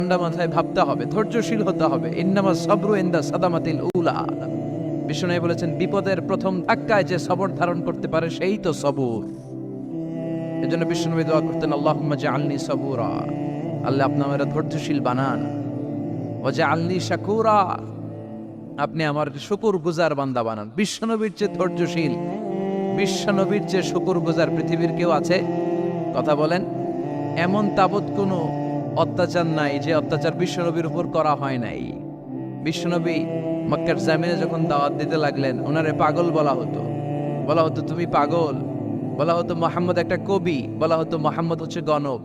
ঠান্ডা মাথায় ভাবতে হবে, ধৈর্যশীল হতে হবে। ইন্নামা সাবরু ইনদা সাদামাতিল উলা। বিষ্ণু বলেছেন, বিপদের প্রথম ধাক্কায় যে সবর ধারণ করতে পারে সেই তো সবুর। এজন্য বিষ্ণু দোয়া করতেন, আল্লাহুম্মা জাআলনি সাবুরা, আল্লাহ আপনি আমাকে ধৈর্যশীল বানান। ওয়া জাআলনি শাকুরা, আপনি আমার শুকরগুজার বান্দা বানান। বিশ্বনবীর চেয়ে ধৈর্যশীল, বিশ্বনবীর চেয়ে শুকরগুজার পৃথিবীর কেউ আছে? কথা বলেন। এমন তাবৎ কোনো অত্যাচার নাই যে অত্যাচার বিশ্বনবীর উপর করা হয় নাই। বিশ্বনবী মক্কার জামিনে যখন দাওয়াত দিতে লাগলেন, ওনারে পাগল বলা হতো, বলা হতো তুমি পাগল, বলা হতো মুহাম্মদ একটা কবি, বলা হতো মুহাম্মদ হচ্ছে গণক।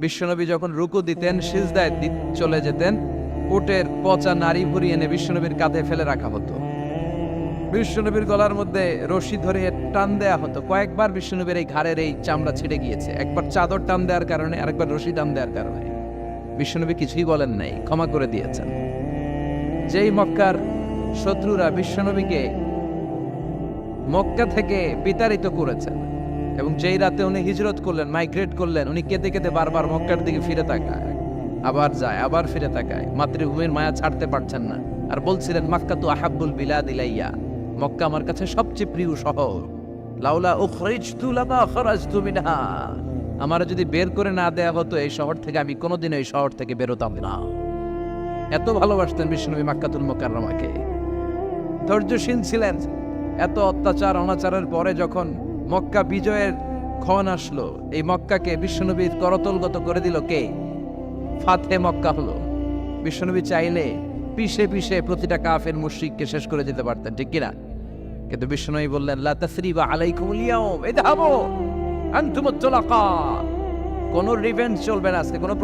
বিশ্বনবী যখন রুকু দিতেন, সিজদায় চলে যেতেন, উটের পচা নারী ভুরি এনে বিশ্বনবীর কাঁধে ফেলে রাখা হতো। বিশ্বনবীর গলার মধ্যে রশি ধরে টান দেয়া হতো। কয়েকবার বিশ্বনবীর এই ঘাড়ের এই চামড়া ছিঁড়ে গিয়েছে, একবার চাদর টান দেওয়ার কারণে, আরেকবার রশি টান দেওয়ার কারণে। বিশ্বনবী কিছুই বলেন নাই, ক্ষমা করে দিয়েছেন। যেই মক্কার শত্রুরা বিশ্বনবীকে মক্কা থেকে বিতাড়িত করেছেন, এবং যেই রাতে উনি হিজরত করলেন, মাইগ্রেট করলেন, উনি কেঁদে কেঁদে বারবার মক্কার দিকে ফিরে তাকায়, আবার যায়, আবার ফিরে তাকায়, মাতৃভূমির মায়া ছাড়তে পারছেন না। আর বলছিলেন, মক্কা তো আহাব্বুল বিলাদ ইলাইয়া, মক্কা আমার কাছে সবচেয়ে প্রিয় শহর। লাউলা উখরিজতু লামা খরাজতু মিনহা, আমার যদি বের করে না দেয়া হতো এই শহর থেকে, আমি কোনোদিন এই শহর থেকে বেরোতাম না। এত ভালোবাসতেন বিশ্বনবী মক্কাতুল মুকাররমাকে। ধৈর্যশীল ছিলেন। এত অত্যাচার অনাচারের পরে যখন মক্কা বিজয়ের ক্ষণ আসলো, এই মক্কাকে বিশ্বনবীর করতলগত করে দিল কে? ফাতে মক্কা হলো। বিশ্বনবী চাইলে পিষে পিষে প্রতিটা কাফের মুশরিককে শেষ করে দিতে পারতেন, ঠিক কিনা? কিন্তু বিশ্বনবী বললেন, লা তাসরিবা আলাইকুমুল ইয়াউম, ইযহাবু আনতুমুত তুলাকা, কোনো রিভেঞ্জ চলবে না আজকে, কোনো